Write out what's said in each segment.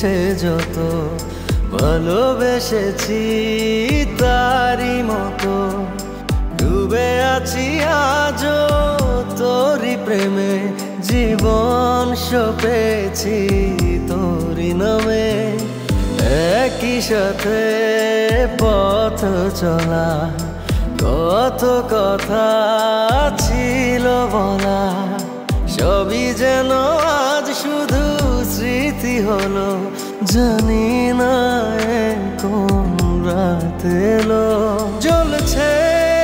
ইচ্ছে যত ভালোবেসেছি তারি মতো ডুবে আছি আজও তোরি প্রেমে জীবন সপেছি তোরি নামে একই সাথে পথ চলা কত কথা ছিল বলা সবই যেন আজ শুধু স্মৃতি হলো জানি না কোন রাত এলো জ্বলছে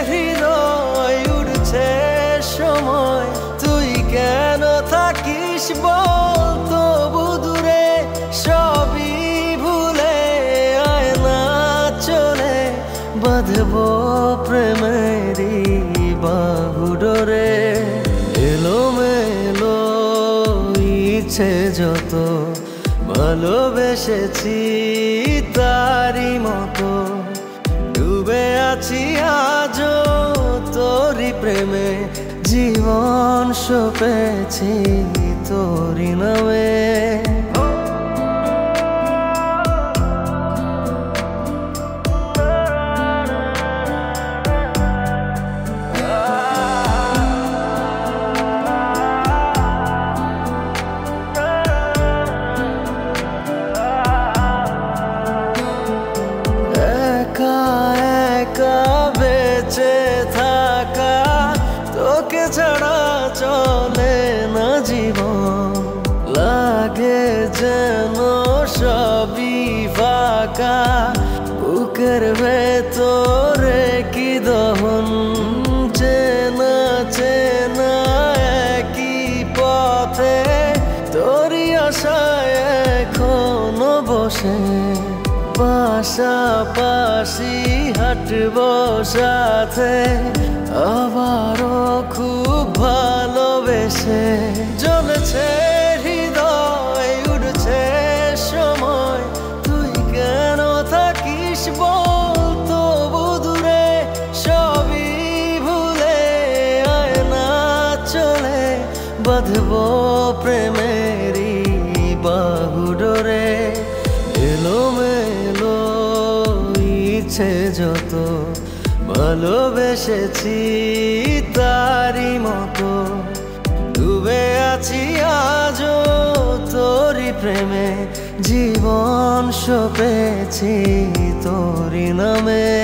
হৃদয় উড়ছে সময় তুই কেন থাকিস বল তবু দূরে সবই ভুলে আয় না চলে বাঁধবো প্রেমেরই বাহুডোরে এলোমেলো ইচ্ছে যত ভালোবেসেছি তারি মতো ডুবে আছি আজও তোরি প্রেমে জীবন সপেছি তোরি নামে বেঁচে থাকা তোকে ছাড়া চলে না জীবন লাগে যেন সবই ফাঁকা বুকের ভেতরে কি দহন চেনা চেনা একই পথে তোরই আশায় এখনো বসে পাশাপাশি হাঁটবো সাথে আবারও খুব ভালোবেসে জ্বলছে হৃদয় উড়ছে সময় তুই কেন থাকিস বল তবু দূরে সবই ভুলে আয় না চলে বাঁধবো প্রেমেরই বাহুডোরে এলোমেলো ইচ্ছে যত ভালোবেসেছি তারি মতো ডুবে আছি আজও তোরি প্রেমে জীবন সপেছি তোরি নামে।